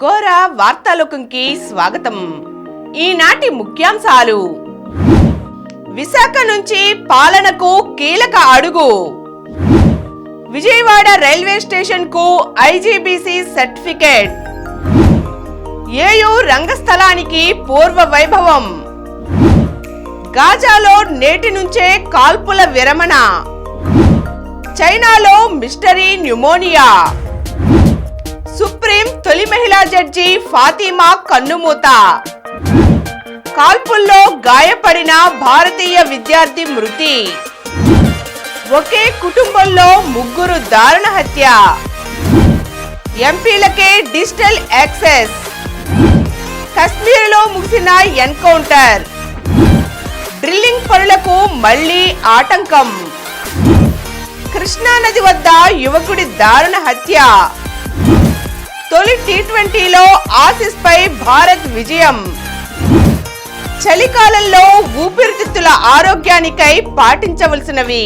గోర వార్తాలోకంకి స్వాగతం. ఈనాటి ముఖ్యాంశాలు: విశాఖ నుంచి పాలనకు కీలక అడుగు, విజయవాడ రైల్వే స్టేషన్ కు ఐజీబీసీ సర్టిఫికేట్, ఏయూ రంగస్థలానికి పూర్వ వైభవం, గాజాలో నేటి నుంచే కాల్పుల విరమణ, చైనాలో మిస్టరీ న్యూమోనియా, సుప్రీం తొలి మహిళా జడ్జి ఫాతిమా కన్నుమూత, కాల్పుల్లో గాయపడిన భారతీయ విద్యార్థి మృతి, ఒకే కుటుంబంలో ముగ్గురు దారుణ హత్య, ఎంపీలకే డిజిటల్ యాక్సెస్, కశ్మీర్లో ముగిసిన ఎన్కౌంటర్, డ్రిల్లింగ్ పనులకు మళ్లీ ఆటంకం, కృష్ణానది వద్ద యువకుడి దారుణ హత్య, తొలి టీ20లో ఆసీస్ పై భారత్ విజయం, చలికాలంలో ఊపిరితిత్తుల ఆరోగ్యానికై పాటించవలసినవి.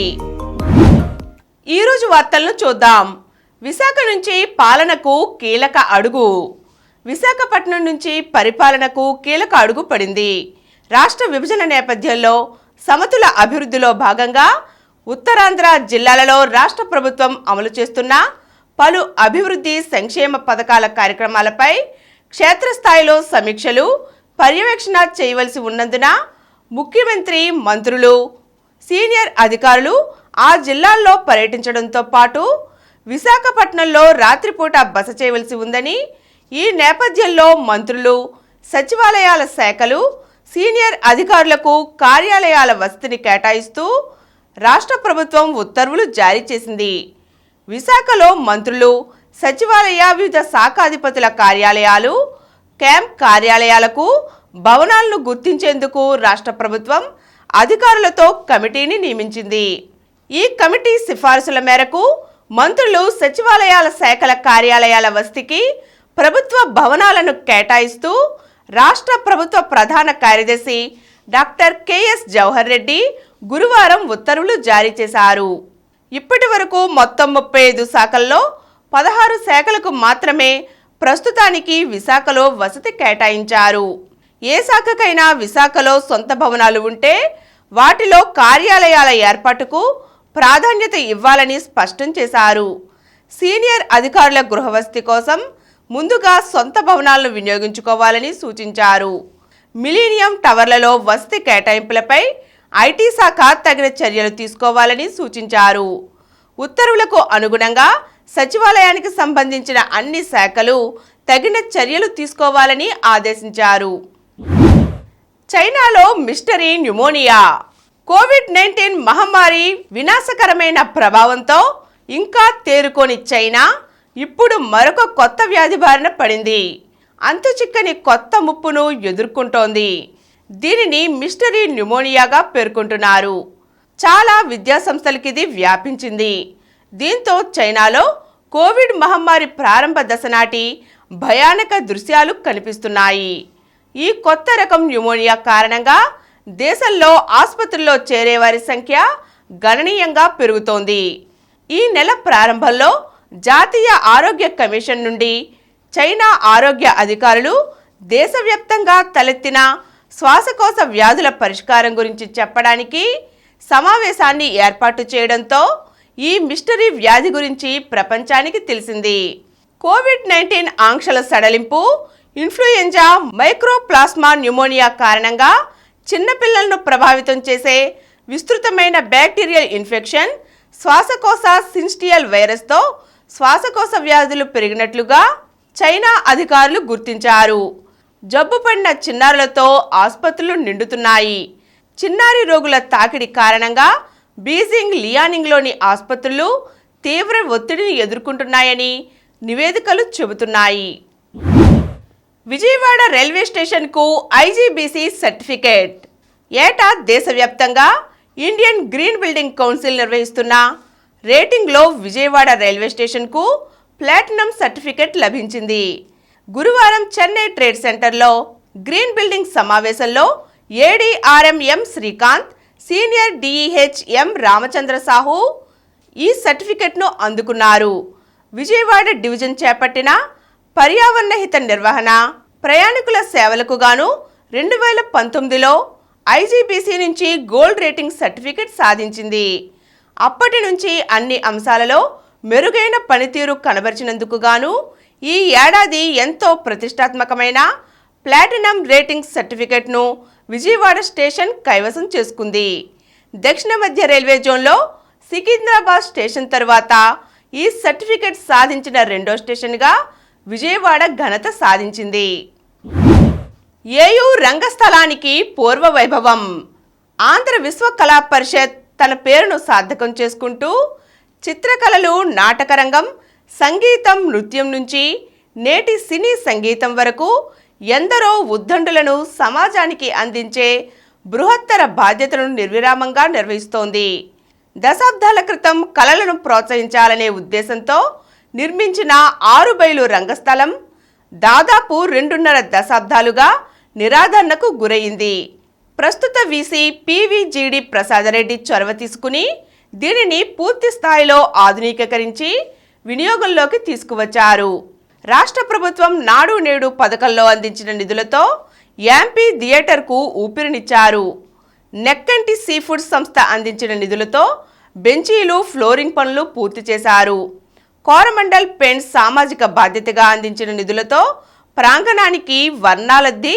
ఈరోజు వార్తలను చూద్దాం. విశాఖ నుంచి పాలనకు కీలక అడుగు. విశాఖపట్నం నుంచి పరిపాలనకు కీలక అడుగు పడింది. రాష్ట్ర విభజన నేపథ్యంలో సమతుల అభివృద్ధిలో భాగంగా ఉత్తరాంధ్ర జిల్లాలలో రాష్ట్ర ప్రభుత్వం అమలు చేస్తున్న పలు అభివృద్ధి సంక్షేమ పథకాల కార్యక్రమాలపై క్షేత్రస్థాయిలో సమీక్షలు, పర్యవేక్షణ చేయవలసి ఉన్నందున ముఖ్యమంత్రి, మంత్రులు, సీనియర్ అధికారులు ఆ జిల్లాల్లో పర్యటించడంతో పాటు విశాఖపట్నంలో రాత్రిపూట బస చేయవలసి ఉందని, ఈ నేపథ్యంలో మంత్రులు, సచివాలయాల శాఖలు, సీనియర్ అధికారులకు కార్యాలయాల వసతిని కేటాయిస్తూ రాష్ట్ర ప్రభుత్వం ఉత్తర్వులు జారీ చేసింది. విశాఖలో మంత్రులు, సచివాలయ, వివిధ శాఖాధిపతుల కార్యాలయాలు, క్యాంప్ కార్యాలయాలకు భవనాలను గుర్తించేందుకు రాష్ట్ర ప్రభుత్వం అధికారులతో కమిటీని నియమించింది. ఈ కమిటీ సిఫారసుల మేరకు మంత్రులు, సచివాలయాల శాఖల కార్యాలయాల వసతికి ప్రభుత్వ భవనాలను కేటాయిస్తూ రాష్ట్ర ప్రభుత్వ ప్రధాన కార్యదర్శి డాక్టర్ కెఎస్ జవహర్ రెడ్డి గురువారం ఉత్తర్వులు జారీ చేశారు. ఇప్పటి వరకు మొత్తం 35 శాఖల్లో 16 శాఖలకు మాత్రమే ప్రస్తుతానికి విశాఖలో వసతి కేటాయించారు. ఏ శాఖకైనా విశాఖలో సొంత భవనాలు ఉంటే వాటిలో కార్యాలయాల ఏర్పాటుకు ప్రాధాన్యత ఇవ్వాలని స్పష్టం చేశారు. సీనియర్ అధికారుల గృహవసతి కోసం ముందుగా సొంత భవనాలను వినియోగించుకోవాలని సూచించారు. మిలీనియం టవర్లలో వసతి కేటాయింపులపై ఐటీ శాఖ తగిన చర్యలు తీసుకోవాలని సూచించారు. ఉత్తర్వులకు అనుగుణంగా సచివాలయానికి సంబంధించిన అన్ని శాఖలు తగిన చర్యలు తీసుకోవాలని ఆదేశించారు. చైనాలో మిస్టరీ న్యూమోనియా. కోవిడ్-19 మహమ్మారి వినాశకరమైన ప్రభావంతో ఇంకా తేరుకోని చైనా ఇప్పుడు మరొక కొత్త వ్యాధి బారిన పడింది. అంతుచిక్కని కొత్త ముప్పును ఎదుర్కొంటోంది. దీనిని మిస్టరీ న్యూమోనియాగా పేర్కొంటున్నారు. చాలా విద్యాసంస్థలకి ఇది వ్యాపించింది. దీంతో చైనాలో కోవిడ్ మహమ్మారి ప్రారంభ దశ నాటి భయానక దృశ్యాలు కనిపిస్తున్నాయి. ఈ కొత్త రకం న్యూమోనియా కారణంగా దేశంలో ఆసుపత్రుల్లో చేరేవారి సంఖ్య గణనీయంగా పెరుగుతోంది. ఈ నెల ప్రారంభంలో జాతీయ ఆరోగ్య కమిషన్ నుండి చైనా ఆరోగ్య అధికారులు దేశవ్యాప్తంగా తలెత్తిన శ్వాసకోశ వ్యాధుల పరిష్కారం గురించి చెప్పడానికి సమావేశాన్ని ఏర్పాటు చేయడంతో ఈ మిస్టరీ వ్యాధి గురించి ప్రపంచానికి తెలిసింది. కోవిడ్-19 ఆంక్షల సడలింపు, ఇన్ఫ్లుయెంజా, మైక్రోప్లాస్మా న్యూమోనియా కారణంగా చిన్నపిల్లలను ప్రభావితం చేసే విస్తృతమైన బ్యాక్టీరియల్ ఇన్ఫెక్షన్, శ్వాసకోశ సిన్స్టియల్ వైరస్తో శ్వాసకోశ వ్యాధులు పెరిగినట్లుగా చైనా అధికారులు గుర్తించారు. జబ్బు పడిన చిన్నారులతో ఆసుపత్రులు నిండుతున్నాయి. చిన్నారి రోగుల తాకిడి కారణంగా బీజింగ్, లియానింగ్లోని ఆసుపత్రులు తీవ్ర ఒత్తిడిని ఎదుర్కొంటున్నాయని నివేదికలు చెబుతున్నాయి. విజయవాడ రైల్వే స్టేషన్కు ఐజీబీసీ సర్టిఫికేట్. ఏటా దేశవ్యాప్తంగా ఇండియన్ గ్రీన్ బిల్డింగ్ కౌన్సిల్ నిర్వహిస్తున్న రేటింగ్లో విజయవాడ రైల్వే స్టేషన్కు ప్లాటినం సర్టిఫికేట్ లభించింది. గురువారం చెన్నై ట్రేడ్ సెంటర్లో గ్రీన్ బిల్డింగ్ సమావేశంలో ఏడీఆర్ఎం ఎం శ్రీకాంత్, సీనియర్ డిఈహెచ్ ఎం రామచంద్ర సాహు ఈ సర్టిఫికెట్ను అందుకున్నారు. విజయవాడ డివిజన్ చేపట్టిన పర్యావరణ హిత నిర్వహణ, ప్రయాణికుల సేవలకు గాను 2019లో ఐజీబీసీ నుంచి గోల్డ్ రేటింగ్ సర్టిఫికెట్ సాధించింది. అప్పటి నుంచి అన్ని అంశాలలో మెరుగైన పనితీరు కనబరిచినందుకు గాను ఈ ఏడాది ఎంతో ప్రతిష్టాత్మకమైన ప్లాటినం రేటింగ్ సర్టిఫికెట్ను విజయవాడ స్టేషన్ కైవసం చేసుకుంది. దక్షిణ మధ్య రైల్వే జోన్లో సికింద్రాబాద్ స్టేషన్ తర్వాత ఈ సర్టిఫికెట్ సాధించిన రెండో స్టేషన్గా విజయవాడ ఘనత సాధించింది. ఏయూ రంగస్థలానికి పూర్వ వైభవం. ఆంధ్ర విశ్వ కళా పరిషత్ తన పేరును సార్థకం చేసుకుంటూ చిత్రకళలు, నాటకరంగం, సంగీతం, నృత్యం నుంచి నేటి సినీ సంగీతం వరకు ఎందరో ఉద్దండులను సమాజానికి అందించే బృహత్తర బాధ్యతలను నిర్విరామంగా నిర్వహిస్తోంది. దశాబ్దాల క్రితం కళలను ప్రోత్సహించాలనే ఉద్దేశంతో నిర్మించిన 6 బయలు రంగస్థలం దాదాపు 2.5 దశాబ్దాలుగా నిరాదరణకు గురయింది. ప్రస్తుత వీసీ పివిజిడి ప్రసాదరెడ్డి చొరవ తీసుకుని దీనిని పూర్తి స్థాయిలో ఆధునికీకరించి వినియోగంలోకి తీసుకువచ్చారు. రాష్ట్ర ప్రభుత్వం నాడు నేడు పథకంలో అందించిన నిధులతో యాంపీ థియేటర్కు ఊపిరినిచ్చారు. నెక్కంటి సీఫుడ్ సంస్థ అందించిన నిధులతో బెంచీలు, ఫ్లోరింగ్ పనులు పూర్తి చేశారు. కోరమండల్ పెయింట్స్ సామాజిక బాధ్యతగా అందించిన నిధులతో ప్రాంగణానికి వర్ణాలద్ది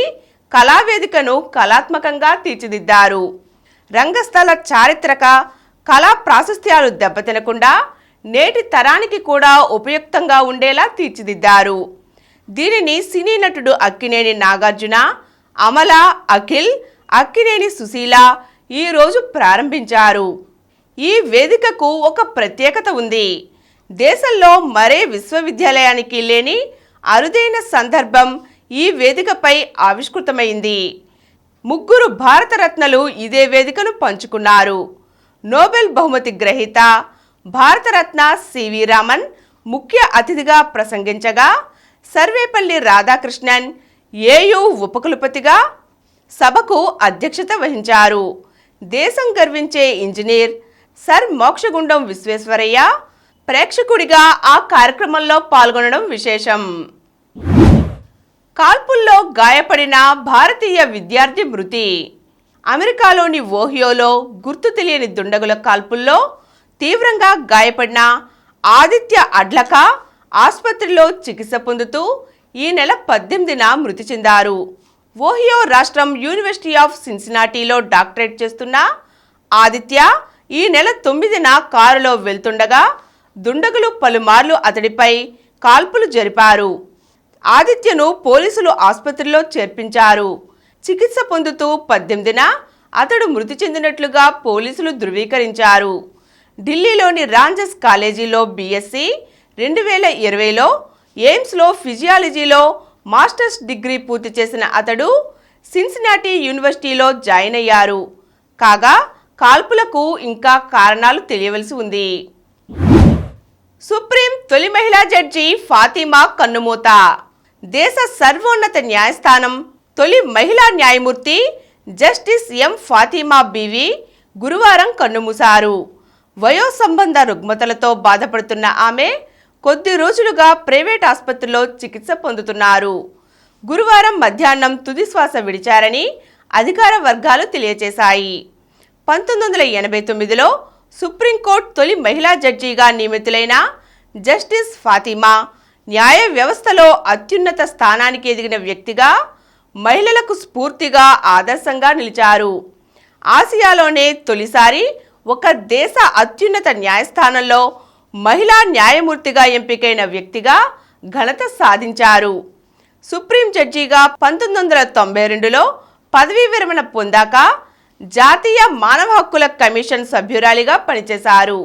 కళావేదికను కళాత్మకంగా తీర్చిదిద్దారు. రంగస్థల చారిత్రక కళా ప్రాశస్త్యాలు దెబ్బతినకుండా నేటి తరానికి కూడా ఉపయుక్తంగా ఉండేలా తీర్చిదిద్దారు. దీనిని సినీ నటుడు అక్కినేని నాగార్జున, అమల, అఖిల్, అక్కినేని సుశీల ఈరోజు ప్రారంభించారు. ఈ వేదికకు ఒక ప్రత్యేకత ఉంది. దేశంలో మరే విశ్వవిద్యాలయానికి లేని అరుదైన సందర్భం ఈ వేదికపై ఆవిష్కృతమైంది. 3 భారతరత్నలు ఇదే వేదికను పంచుకున్నారు. నోబెల్ బహుమతి గ్రహీత భారతరత్న సివి రామన్ ముఖ్య అతిథిగా ప్రసంగించగా, సర్వేపల్లి రాధాకృష్ణన్ ఏయూ ఉపకులపతిగా సభకు అధ్యక్షత వహించారు. దేశం గర్వించే ఇంజనీర్ సర్ మోక్షగుండం విశ్వేశ్వరయ్య ప్రేక్షకుడిగా ఆ కార్యక్రమంలో పాల్గొనడం విశేషం. కాల్పుల్లో గాయపడిన భారతీయ విద్యార్థి మృతి. అమెరికాలోని ఓహియోలో గుర్తు తెలియని దుండగుల కాల్పుల్లో తీవ్రంగా గాయపడిన ఆదిత్య అడ్లక ఆసుపత్రిలో చికిత్స పొందుతూ ఈ నెల 18న మృతి చెందారు. ఓహియో రాష్ట్రం యూనివర్సిటీ ఆఫ్ సిన్సినాటీలో డాక్టరేట్ చేస్తున్న ఆదిత్య ఈ నెల 9న కారులో వెళ్తుండగా దుండగులు పలుమార్లు అతడిపై కాల్పులు జరిపారు. ఆదిత్యను పోలీసులు ఆసుపత్రిలో చేర్పించారు. చికిత్స పొందుతూ 18న అతడు మృతి చెందినట్లుగా పోలీసులు ధృవీకరించారు. ఢిల్లీలోని రాంజస్ కాలేజీలో బీఎస్సీ, 2020లో ఎయిమ్స్లో ఫిజియాలజీలో మాస్టర్స్ డిగ్రీ పూర్తి చేసిన అతడు సిన్సినాటీ యూనివర్సిటీలో జాయిన్ అయ్యారు. కాగా కాల్పులకు ఇంకా కారణాలు తెలియవలసి ఉంది. సుప్రీం తొలి మహిళా జడ్జి ఫాతిమా కన్నుమూత. దేశ సర్వోన్నత న్యాయస్థానం తొలి మహిళా న్యాయమూర్తి జస్టిస్ ఎం ఫాతిమా బీవి గురువారం కన్నుమూశారు. వయో సంబంధ రుగ్మతలతో బాధపడుతున్న ఆమె కొద్ది రోజులుగా ప్రైవేట్ ఆసుపత్రిలో చికిత్స పొందుతున్నారు. గురువారం మధ్యాహ్నం తుది శ్వాస విడిచారని అధికార వర్గాలు తెలియజేశాయి. 1989లో సుప్రీంకోర్టు తొలి మహిళా జడ్జిగా నియమితులైన జస్టిస్ ఫాతిమా న్యాయ వ్యవస్థలో అత్యున్నత స్థానానికి ఎదిగిన వ్యక్తిగా, మహిళలకు స్ఫూర్తిగా, ఆదర్శంగా నిలిచారు. ఆసియాలోనే తొలిసారి ఒక దేశ అత్యున్నత న్యాయస్థానంలో మహిళా న్యాయమూర్తిగా ఎంపికైన వ్యక్తిగా ఘనత సాధించారు. సుప్రీం జడ్జిగా 1992లో పదవీ విరమణ పొందాక జాతీయ మానవ హక్కుల కమిషన్ సభ్యురాలిగా పనిచేశారు.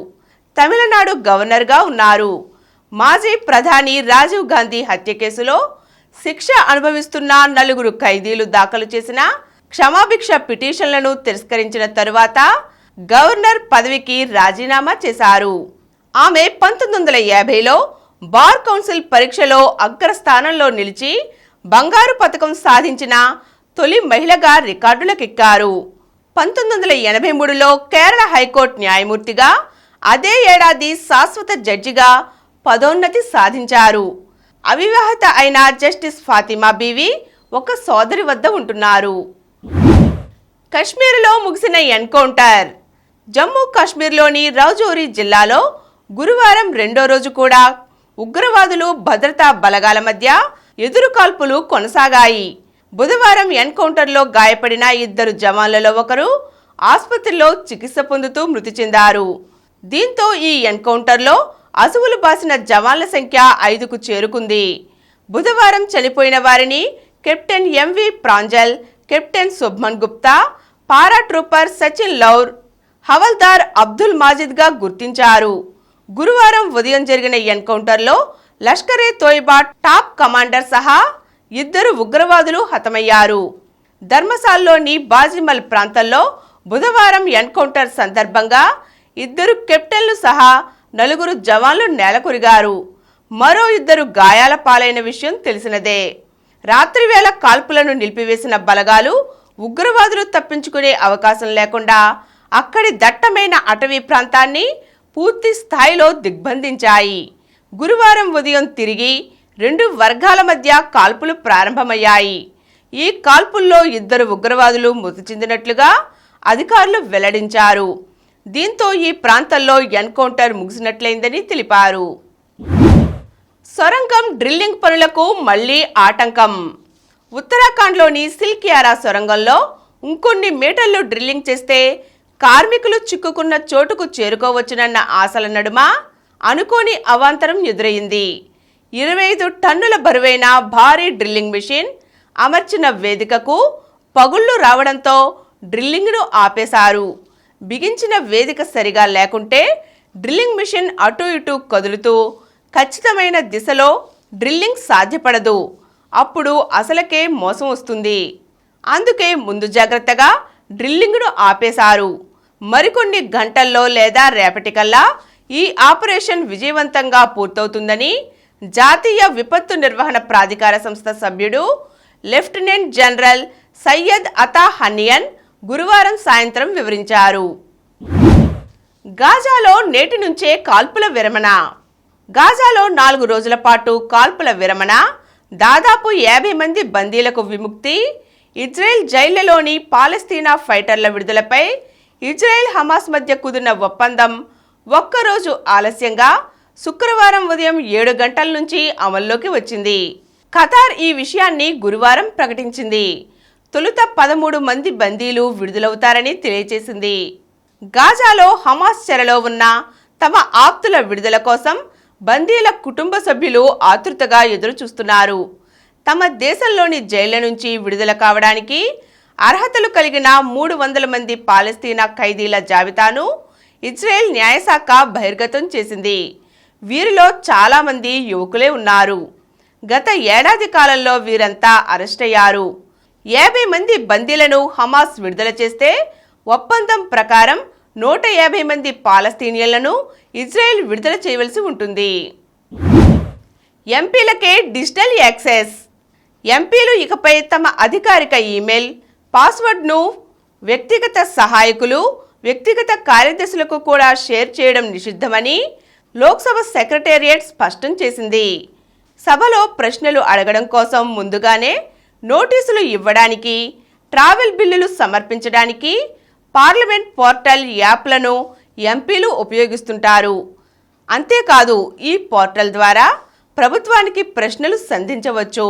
తమిళనాడు గవర్నర్గా ఉన్నారు. మాజీ ప్రధాని రాజీవ్ గాంధీ హత్య కేసులో శిక్ష అనుభవిస్తున్న 4 ఖైదీలు దాఖలు చేసిన క్షమాభిక్ష పిటిషన్లను తిరస్కరించిన తరువాత గవర్నర్ పదవికి రాజీనామా చేశారు. ఆమె 1950లో బార్ కౌన్సిల్ పరీక్షలో అగ్రస్థానంలో నిలిచి బంగారు పతకం సాధించిన తొలి మహిళగా రికార్డులకెక్కారు. 1983లో కేరళ హైకోర్టు న్యాయమూర్తిగా, అదే ఏడాది శాశ్వత జడ్జిగా పదోన్నతి సాధించారు. అవివాహిత అయిన జస్టిస్ ఫాతిమా బీవి ఒక సోదరి వద్ద ఉంటున్నారు. కశ్మీర్లో ముగిసిన ఎన్కౌంటర్. జమ్మూ కాశ్మీర్లోని రౌజౌరి జిల్లాలో గురువారం రెండో రోజు కూడా ఉగ్రవాదులు భద్రతా బలగాల మధ్య ఎదురుకాల్పులు కొనసాగాయి. బుధవారం ఎన్కౌంటర్లో గాయపడిన 2 జవాన్లలో ఒకరు ఆసుపత్రిలో చికిత్స పొందుతూ మృతి చెందారు. దీంతో ఈ ఎన్కౌంటర్లో అసువులు బాసిన జవాన్ల సంఖ్య 5కు చేరుకుంది. బుధవారం చనిపోయిన వారిని Captain M V Pranjal, Captain Shubhman Gupta, paratrooper Sachin Laur, Havildar Abdul మాజిద్గా గుర్తించారు. గురువారం ఉదయం జరిగిన ఎన్కౌంటర్లో లష్కరే తోయిబా టాప్ కమాండర్ సహా 2 ఉగ్రవాదులు హతమయ్యారు. ధర్మశాలలోని బాజిమల్ ప్రాంతంలో బుధవారం ఎన్కౌంటర్ సందర్భంగా 2 కెప్టెన్లు సహా 4 జవాన్లు నేలకొరిగారు. మరో 2 గాయాల పాలైన విషయం తెలిసినదే. రాత్రివేళ కాల్పులను నిలిపివేసిన బలగాలు ఉగ్రవాదులు తప్పించుకునే అవకాశం లేకుండా అక్కడి దట్టమైన అటవీ ప్రాంతాన్ని పూర్తి స్థాయిలో దిగ్బంధించాయి. గురువారం ఉదయం తిరిగి 2 వర్గాల మధ్య కాల్పులు ప్రారంభమయ్యాయి. ఈ కాల్పుల్లో 2 ఉగ్రవాదులు మృతి చెందినట్లుగా అధికారులు వెల్లడించారు. దీంతో ఈ ప్రాంతంలో ఎన్కౌంటర్ ముగిసినట్లయిందని తెలిపారు. సొరంగం డ్రిల్లింగ్ పనులకు మళ్లీ ఆటంకం. ఉత్తరాఖండ్లోని సిల్కియారా సొరంగంలో ఇంకొన్ని మీటర్లు డ్రిల్లింగ్ చేస్తే కార్మికులు చిక్కుకున్న చోటుకు చేరుకోవచ్చునన్న ఆశల నడుమ అనుకోని అవాంతరం ఎదురైంది. 25 టన్నుల బరువైన భారీ డ్రిల్లింగ్ మిషన్ అమర్చిన వేదికకు పగుళ్లు రావడంతో డ్రిల్లింగ్ను ఆపేశారు. బిగించిన వేదిక సరిగా లేకుంటే డ్రిల్లింగ్ మిషన్ అటు ఇటు కదులుతూ ఖచ్చితమైన దిశలో డ్రిల్లింగ్ సాధ్యపడదు. అప్పుడు అసలకే మోసం వస్తుంది. అందుకే ముందు జాగ్రత్తగా డ్రిల్లింగ్ను ఆపేశారు. మరికొన్ని గంటల్లో లేదా రేపటికల్లా ఈ ఆపరేషన్ విజయవంతంగా పూర్తవుతుందని జాతీయ విపత్తు నిర్వహణ ప్రాధికార సంస్థ సభ్యుడు లెఫ్టినెంట్ జనరల్ సయ్యద్ అతా హనియన్ గురువారం సాయంత్రం వివరించారు. గాజాలో నేటి నుంచే కాల్పుల విరమణ. గాజాలో 4 రోజుల పాటు కాల్పుల విరమణ, దాదాపు 50 మంది బందీలకు విముక్తి, ఇజ్రాయెల్ జైళ్లలోని పాలస్తీనా ఫైటర్ల విడుదలపై ఇజ్రాయెల్ హమాస్ మధ్య కుదిరిన ఒప్పందం ఒక్కరోజు ఆలస్యంగా శుక్రవారం ఉదయం 7 గంటల నుంచి అమల్లోకి వచ్చింది. ఖతార్ ఈ విషయాన్ని గురువారం ప్రకటించింది. తొలుత 13 మంది బందీలు విడుదలవుతారని తెలియజేసింది. గాజాలో హమాస్ చెరలో ఉన్న తమ ఆప్తుల విడుదల కోసం బందీల కుటుంబ సభ్యులు ఆతృతగా ఎదురు చూస్తున్నారు. తమ దేశంలోని జైళ్ల నుంచి విడుదల కావడానికి అర్హతలు కలిగిన 300 మంది పాలస్తీనా ఖైదీల జాబితాను ఇజ్రాయెల్ న్యాయశాఖ బహిర్గతం చేసింది. వీరిలో చాలా మంది యువకులే ఉన్నారు. గత ఏడాది కాలంలో వీరంతా అరెస్ట్ అయ్యారు. 50 మంది బందీలను హమాస్ విడుదల చేస్తే ఒప్పందం ప్రకారం 150 మంది పాలస్తీనియన్లను ఇజ్రాయెల్ విడుదల చేయవలసి ఉంటుంది. ఎంపీలకే డిజిటల్ యాక్సెస్. ఎంపీలు ఇకపై తమ అధికారిక ఈమెయిల్ పాస్వర్డ్ను వ్యక్తిగత సహాయకులు, వ్యక్తిగత కార్యదర్శులకు కూడా షేర్ చేయడం నిషిద్ధమని లోక్సభ సెక్రటేరియట్ స్పష్టం చేసింది. సభలో ప్రశ్నలు అడగడం కోసం ముందుగానే నోటీసులు ఇవ్వడానికి, ట్రావెల్ బిల్లులు సమర్పించడానికి పార్లమెంట్ పోర్టల్ యాప్లను ఎంపీలు ఉపయోగిస్తుంటారు. అంతేకాదు ఈ పోర్టల్ ద్వారా ప్రభుత్వానికి ప్రశ్నలు సంధించవచ్చు.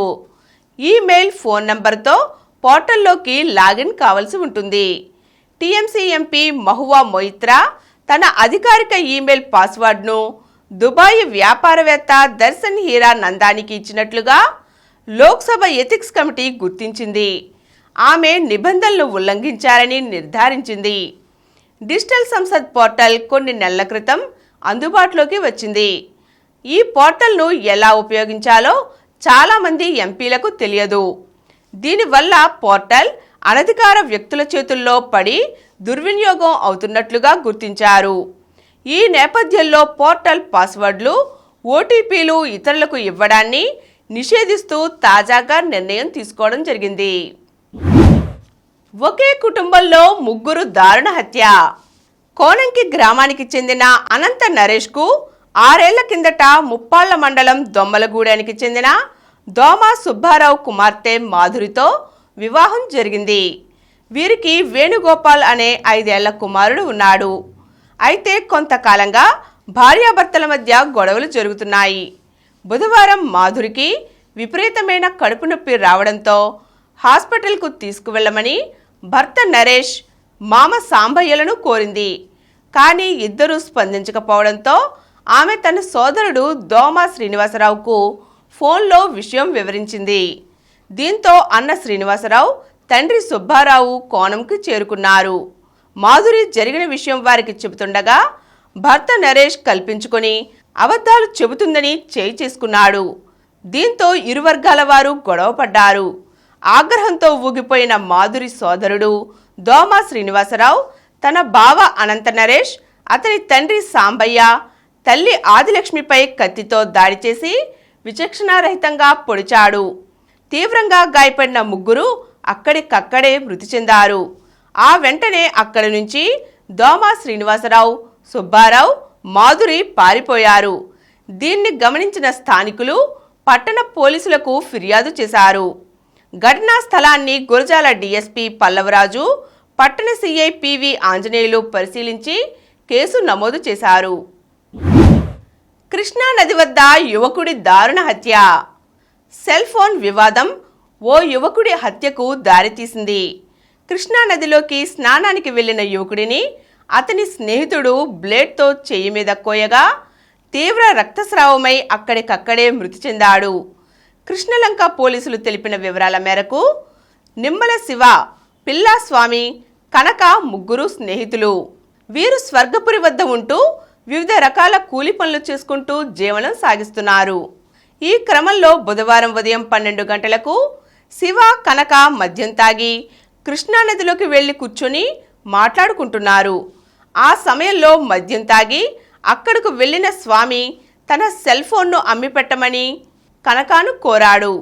ఈమెయిల్, ఫోన్ నంబర్తో పోర్టల్లోకి లాగిన్ కావాల్సి ఉంటుంది. టీఎంసీ ఎంపీ మహువా మొయిత్రా తన అధికారిక ఈమెయిల్ పాస్వర్డ్ను దుబాయ్ వ్యాపారవేత్త దర్శన్ హీరా నందానికి ఇచ్చినట్లుగా లోక్సభ ఎథిక్స్ కమిటీ గుర్తించింది. ఆమె నిబంధనలు ఉల్లంఘించారని నిర్ధారించింది. డిజిటల్ సంసద్ పోర్టల్ కొన్ని నెలల క్రితం అందుబాటులోకి వచ్చింది. ఈ పోర్టల్ను ఎలా ఉపయోగించాలో చాలామంది ఎంపీలకు తెలియదు. దీనివల్ల పోర్టల్ అనధికార వ్యక్తుల చేతుల్లో పడి దుర్వినియోగం అవుతున్నట్లుగా గుర్తించారు. ఈ నేపథ్యంలో పోర్టల్ పాస్వర్డ్లు, ఓటీపీలు ఇతరులకు ఇవ్వడాన్ని నిషేధిస్తూ తాజాగా నిర్ణయం తీసుకోవడం జరిగింది. ఒకే కుటుంబంలో 3 దారుణ హత్య. కోనంకి గ్రామానికి చెందిన అనంత నరేష్కు 6 ఏళ్ల కిందట ముప్పాళ్ల మండలం దొమ్మలగూడెనికి చెందిన దోమ సుబ్బారావు కుమార్తె మాధురితో వివాహం జరిగింది. వీరికి వేణుగోపాల్ అనే 5 ఏళ్ల కుమారుడు ఉన్నాడు. అయితే కొంతకాలంగా భార్యాభర్తల మధ్య గొడవలు జరుగుతున్నాయి. బుధవారం మాధురికి విపరీతమైన కడుపు నొప్పి రావడంతో హాస్పిటల్కు తీసుకువెళ్లమని భర్త నరేష్, మామ సాంబయ్యలను కోరింది. కానీ ఇద్దరూ స్పందించకపోవడంతో ఆమె తన సోదరుడు దోమ శ్రీనివాసరావుకు ఫోన్లో విషయం వివరించింది. దీంతో అన్న శ్రీనివాసరావు తండ్రి సుబ్బారావు కోణంకి చేరుకున్నారు. మాధురి జరిగిన విషయం వారికి చెబుతుండగా భర్త నరేష్ కల్పించుకొని అబద్ధాలు చెబుతుందని చేయి చేసుకున్నాడు. దీంతో ఇరు వర్గాల వారు గొడవపడ్డారు. ఆగ్రహంతో ఊగిపోయిన మాధురి సోదరుడు దోమ శ్రీనివాసరావు తన బావ అనంత నరేష్, అతని తండ్రి సాంబయ్య, తల్లి ఆదిలక్ష్మిపై కత్తితో దాడి చేసి విచక్షణారహితంగా పొడిచాడు. తీవ్రంగా గాయపడిన ముగ్గురు అక్కడికక్కడే మృతి చెందారు. ఆ వెంటనే అక్కడి నుంచి దోమ శ్రీనివాసరావు, సుబ్బారావు, మాధురి పారిపోయారు. దీన్ని గమనించిన స్థానికులు పట్టణ పోలీసులకు ఫిర్యాదు చేశారు. ఘటనా స్థలాన్ని గురజాల డీఎస్పీ పల్లవరాజు, పట్టణ సీఐ పివి ఆంజనేయులు పరిశీలించి కేసు నమోదు చేశారు. కృష్ణా నది వద్ద యువకుడి దారుణ హత్య. సెల్ ఫోన్ వివాదం ఓ యువకుడి హత్యకు దారితీసింది. కృష్ణా నదిలోకి స్నానానికి వెళ్లిన యువకుడిని అతని స్నేహితుడు బ్లేడ్తో చెయ్యి మీద కోయగా తీవ్ర రక్తస్రావమై అక్కడికక్కడే మృతి చెందాడు. కృష్ణలంక పోలీసులు తెలిపిన వివరాల మేరకు నిమ్మల శివ, పిల్లా స్వామి, కనక ముగ్గురు స్నేహితులు. వీరు స్వర్గపురి వద్ద ఉంటూ వివిధ రకాల కూలి పనులు చేసుకుంటూ జీవనం సాగిస్తున్నారు. ఈ క్రమంలో బుధవారం ఉదయం 12 గంటలకు శివ, కనక మద్యం తాగి కృష్ణానదిలోకి వెళ్లి కూర్చొని మాట్లాడుకుంటున్నారు. ఆ సమయంలో మద్యం తాగి అక్కడకు వెళ్లిన స్వామి తన సెల్ ఫోన్ను అమ్మి పెట్టమని కనకాను కోరాడు.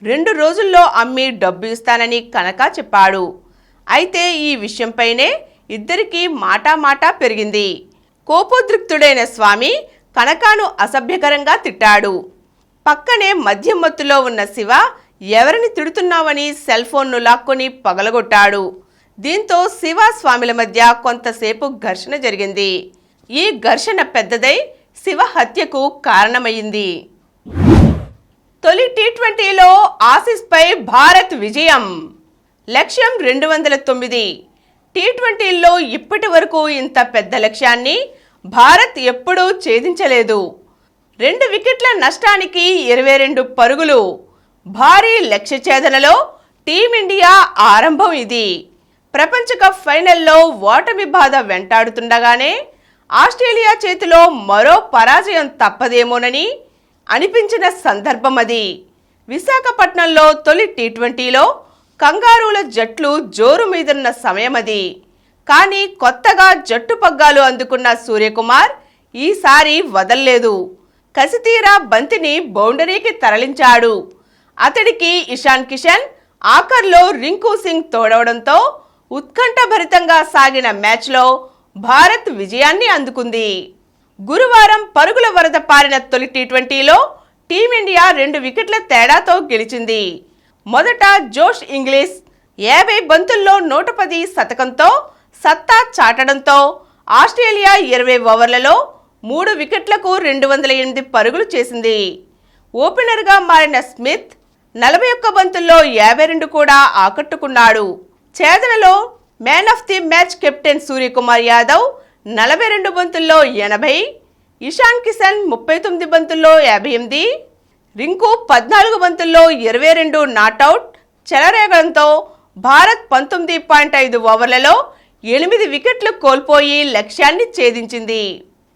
2 రోజుల్లో అమ్మి డబ్బు ఇస్తానని కనక చెప్పాడు. అయితే ఈ విషయంపైనే ఇద్దరికీ మాటామాటా పెరిగింది. కోపోద్రిక్తుడైన స్వామి కనకాను అసభ్యకరంగా తిట్టాడు. పక్కనే మద్యం మత్తులో ఉన్న శివ ఎవరిని తిడుతున్నావని సెల్ ఫోన్ను లాక్కొని పగలగొట్టాడు. దీంతో శివ, స్వామిల మధ్య కొంతసేపు ఘర్షణ జరిగింది. ఈ ఘర్షణ పెద్దదై శివ హత్యకు కారణమైంది. తొలి టీ20లో ఆసీస్పై భారత్ విజయం. లక్ష్యం 209. టీ20లో ఇప్పటి వరకు ఇంత పెద్ద లక్ష్యాన్ని భారత్ ఎప్పుడూ ఛేదించలేదు. 2 వికెట్ల నష్టానికి 22 పరుగులు. భారీ లక్ష్య ఛేదనలో టీమిండియా ఆరంభం ఇది. ప్రపంచ కప్ ఫైనల్లో ఓటమి బాధ వెంటాడుతుండగానే ఆస్ట్రేలియా చేతిలో మరో పరాజయం తప్పదేమోనని అనిపించిన సందర్భం అది. విశాఖపట్నంలో తొలి టీ20లో కంగారూల జట్లు జోరు మీదున్న సమయం అది. కానీ కొత్తగా జట్టు పగ్గాలు అందుకున్న సూర్యకుమార్ ఈసారి వదల్లేదు. కసితీరా బంతిని బౌండరీకి తరలించాడు. అతడికి ఇషాన్ కిషన్, ఆఖర్లో రింకు సింగ్ తోడవడంతో ఉత్కంఠభరితంగా సాగిన మ్యాచ్లో భారత్ విజయాన్ని అందుకుంది. గురువారం పరుగుల వరద పారిన తొలి టీ20లో టీమిండియా 2 వికెట్ల తేడాతో గెలిచింది. మొదట జోష్ ఇంగ్లీష్ 50 బంతుల్లో 110 శతకంతో సత్తా చాటడంతో ఆస్ట్రేలియా 20 ఓవర్లలో 3 వికెట్లకు 208 పరుగులు చేసింది. ఓపెనర్గా మారిన స్మిత్ 41 బంతుల్లో 52 కూడా ఆకట్టుకున్నాడు. ఛేదనలో man of the match Captain Suryakumar Yadav 42 బంతుల్లో 80, ఇషాన్ కిషన్ 39 బంతుల్లో 58, రింకు 14 బంతుల్లో 22 నాటౌట్ చెలరేగడంతో భారత్ 19.5 ఓవర్లలో 8 వికెట్లు కోల్పోయి లక్ష్యాన్ని ఛేదించింది.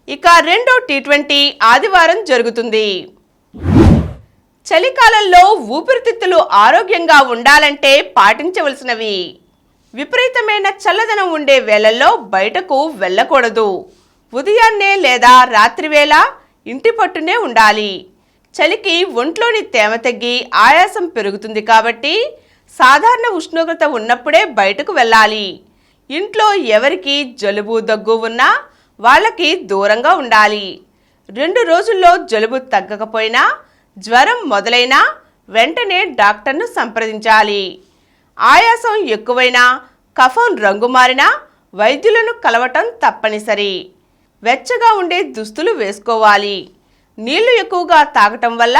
ఇక రెండో టీ20 ఆదివారం జరుగుతుంది. చలికాలంలో ఊపిరితిత్తులు ఆరోగ్యంగా ఉండాలంటే పాటించవలసినవి. విపరీతమైన చల్లదనం ఉండే వేళల్లో బయటకు వెళ్ళకూడదు. ఉదయాన్నే లేదా రాత్రివేళ ఇంటి పట్టునే ఉండాలి. చలికి ఒంట్లోని తేమ తగ్గి ఆయాసం పెరుగుతుంది కాబట్టి సాధారణ ఉష్ణోగ్రత ఉన్నప్పుడే బయటకు వెళ్ళాలి. ఇంట్లో ఎవరికి జలుబు దగ్గు ఉన్నా వాళ్ళకి దూరంగా ఉండాలి. 2 రోజుల్లో జలుబు తగ్గకపోయినా, జ్వరం మొదలైనా వెంటనే డాక్టర్ను సంప్రదించాలి. ఆయాసం ఎక్కువైనా, కఫం రంగు మారినా వైద్యులను కలవటం తప్పనిసరి. వెచ్చగా ఉండే దుస్తులు వేసుకోవాలి. నీళ్లు ఎక్కువగా తాగటం వల్ల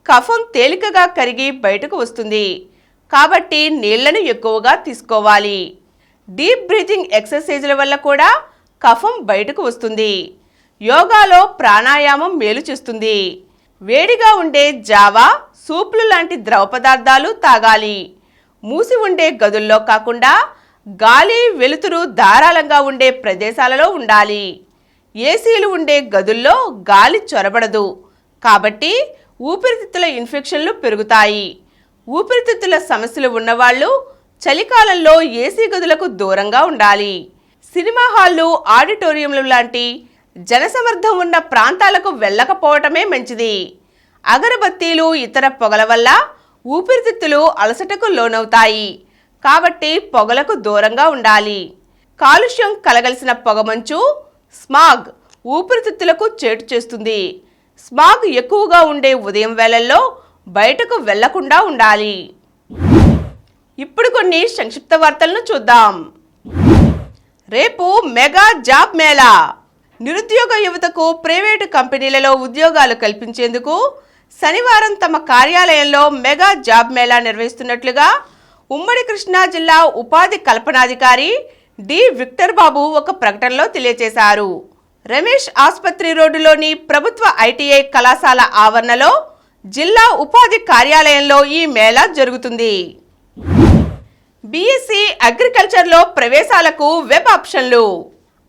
కఫం తేలికగా కరిగి బయటకు వస్తుంది. కాబట్టి నీళ్లను ఎక్కువగా తీసుకోవాలి. డీప్ బ్రీతింగ్ ఎక్సర్సైజుల వల్ల కూడా కఫం బయటకు వస్తుంది. యోగాలో ప్రాణాయామం మేలు చేస్తుంది. వేడిగా ఉండే జావా, సూపులు లాంటి ద్రవ పదార్థాలు తాగాలి. మూసి ఉండే గదుల్లో కాకుండా గాలి, వెలుతురు ధారాళంగా ఉండే ప్రదేశాలలో ఉండాలి. ఏసీలు ఉండే గదుల్లో గాలి చొరబడదు. కాబట్టి ఊపిరితిత్తుల ఇన్ఫెక్షన్లు పెరుగుతాయి. ఊపిరితిత్తుల సమస్యలు ఉన్నవాళ్లు చలికాలంలో ఏసీ గదులకు దూరంగా ఉండాలి. సినిమా హాళ్లు, ఆడిటోరియంలు లాంటి జనసమర్థం ఉన్న ప్రాంతాలకు వెళ్ళకపోవటమే మంచిది. అగరబత్తీలు, ఇతర పొగల వల్ల ఊపిరితిత్తులు అలసటకు లోనవుతాయి. కాబట్టి పొగలకు దూరంగా ఉండాలి. కాలుష్యం కలగలిసిన పొగమంచు, స్మాగ్ ఊపిరితిత్తులకు చేటు చేస్తుంది. స్మాగ్ ఎక్కువగా ఉండే ఉదయం వేళల్లో బయటకు వెళ్లకుండా ఉండాలి. ఇప్పుడు కొన్ని సంక్షిప్త వార్తలను చూద్దాం. రేపు మెగా జాబ్ మేళా. నిరుద్యోగ యువతకు ప్రైవేటు కంపెనీలలో ఉద్యోగాలు కల్పించేందుకు శనివారం తమ కార్యాలయంలో మెగా జాబ్ మేళా నిర్వహిస్తున్నట్లుగా ఉమ్మడి కృష్ణా జిల్లా ఉపాధి కల్పనాధికారి డి విక్టర్ బాబు ఒక ప్రకటనలో తెలియజేశారు. రమేష్ ఆసుపత్రి రోడ్డులోని ప్రభుత్వ ఐటీఐ కళాశాల ఆవరణలో జిల్లా ఉపాధి కార్యాలయంలో ఈ మేళా జరుగుతుంది. బీఎస్సీ అగ్రికల్చర్లో ప్రవేశాలకు వెబ్ ఆప్షన్లు.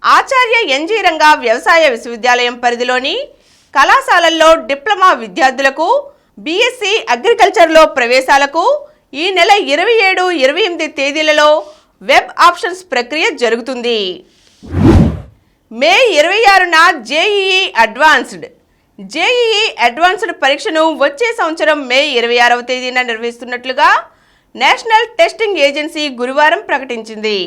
ఆచార్య ఎన్జీ రంగా వ్యవసాయ విశ్వవిద్యాలయం పరిధిలోని కళాశాలల్లో డిప్లొమా విద్యార్థులకు బీఎస్సీ అగ్రికల్చర్లో ప్రవేశాలకు ఈ నెల 27, 28 తేదీలలో వెబ్ ఆప్షన్స్ ప్రక్రియ జరుగుతుంది. మే 26న జేఈఈ అడ్వాన్స్డ్ పరీక్షను వచ్చే సంవత్సరం మే 26వ తేదీన నిర్వహిస్తున్నట్లుగా నేషనల్ టెస్టింగ్ ఏజెన్సీ గురువారం ప్రకటించింది.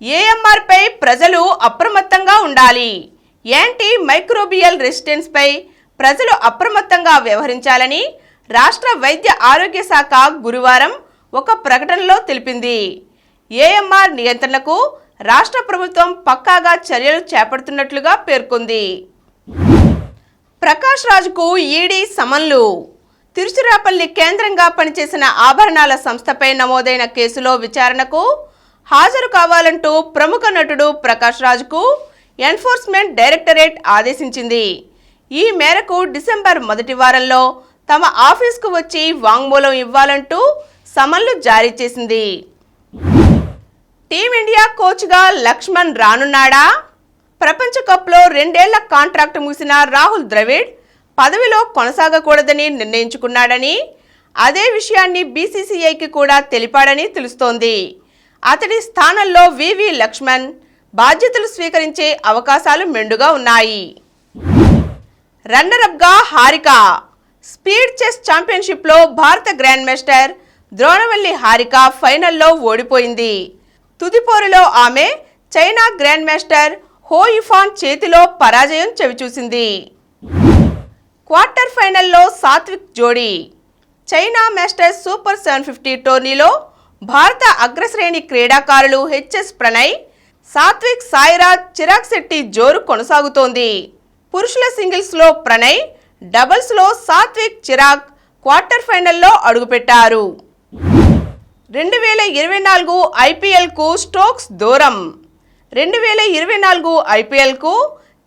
ఏఎంఆర్పై ప్రజలు అప్రమత్తంగా ఉండాలి. యాంటీ మైక్రోబియల్ రెసిస్టెన్స్ పై ప్రజలు అప్రమత్తంగా వ్యవహరించాలని రాష్ట్ర వైద్య ఆరోగ్య శాఖ గురువారం ఒక ప్రకటనలో తెలిపింది. ఏఎంఆర్ నియంత్రణకు రాష్ట్ర ప్రభుత్వం పక్కాగా చర్యలు చేపడుతున్నట్లుగా పేర్కొంది. ప్రకాష్ రాజ్కు ఈడీ సమన్లు. తిరుచిరాపల్లి కేంద్రంగా పనిచేసిన ఆభరణాల సంస్థపై నమోదైన కేసులో విచారణకు హాజరు కావాలంటూ ప్రముఖ నటుడు ప్రకాష్ రాజ్కు ఎన్ఫోర్స్మెంట్ డైరెక్టరేట్ ఆదేశించింది. ఈ మేరకు డిసెంబర్ మొదటి వారంలో తమ ఆఫీస్కు వచ్చి వాంగ్మూలం ఇవ్వాలంటూ సమన్లు జారీ చేసింది. టీమిండియా కోచ్గా లక్ష్మణ్ రానున్నాడా? ప్రపంచ కప్లో 2 ఏళ్ల కాంట్రాక్ట్ ముగిసిన రాహుల్ ద్రవిడ్ పదవిలో కొనసాగకూడదని నిర్ణయించుకున్నాడని, అదే విషయాన్ని బీసీసీఐకి కూడా తెలిపాడని తెలుస్తోంది. అతడి స్థానంలో వివి లక్ష్మణ్ బాధ్యతలు స్వీకరించే అవకాశాలు మెండుగా ఉన్నాయి. రన్నరప్గా హారిక. స్పీడ్ చెస్ ఛాంపియన్షిప్లో భారత గ్రాండ్ మాస్టర్ ద్రోణవల్లి హారిక ఫైనల్లో ఓడిపోయింది. తుదిపోరులో ఆమె చైనా గ్రాండ్ మాస్టర్ హో ఇఫాన్ చేతిలో పరాజయం చవిచూసింది. క్వార్టర్ ఫైనల్లో సాత్విక్ జోడీ. చైనా మాస్టర్స్ సూపర్ 750 టోర్నీలో భారత అగ్రశ్రేణి క్రీడాకారులు హెచ్ఎస్ ప్రణయ్, సాత్విక్ సాయిరాజ్, చిరాగ్ శెట్టి జోరు కొనసాగుతోంది. పురుషుల సింగిల్స్లో ప్రణయ్, డబుల్స్లో సాత్విక్, చిరాగ్ క్వార్టర్ ఫైనల్లో అడుగుపెట్టారు. 2024 ఐపీఎల్కు స్టోక్స్ దూరం. 2024 ఐపీఎల్కు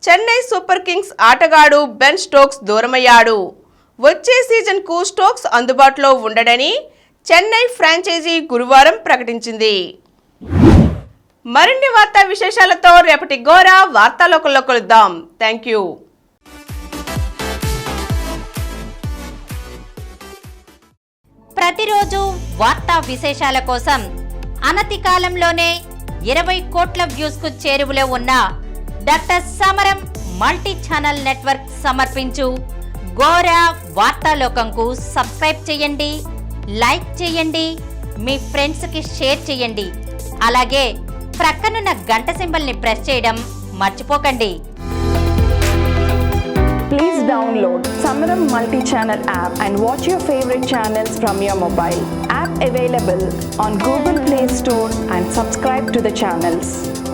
చెన్నై సూపర్ కింగ్స్ ఆటగాడు బెన్ స్టోక్స్ దూరమయ్యాడు. వచ్చే సీజన్కు స్టోక్స్ అందుబాటులో ఉండడని చెన్నై ఫ్రాంచైజీ గురువారం ప్రకటించింది. మరిన్ని వార్తా విశేషాలతో రేపటి గోరా వార్తాలోకంలో కలుద్దాం. Thank you. ప్రతిరోజు వార్తా విశేషాల కోసం అనతి కాలంలోనే 20 కోట్ల వ్యూస్ కు చేరువలో ఉన్న డాక్టర్ సమరం మల్టీ ఛానల్ నెట్వర్క్ సమర్పించు గోరా వార్తాలోకంకు సబ్స్క్రైబ్ చేయండి, లైక్ చేయండి, మీ ఫ్రెండ్స్ కి షేర్ చేయండి. అలాగే ప్రక్కనున్న గంట సింబల్ ని ప్రెస్ చేయడం మర్చిపోకండి. download Samaram multi-channel app and watch your favorite channels from your mobile. App available on Google Play Store and subscribe to the channels.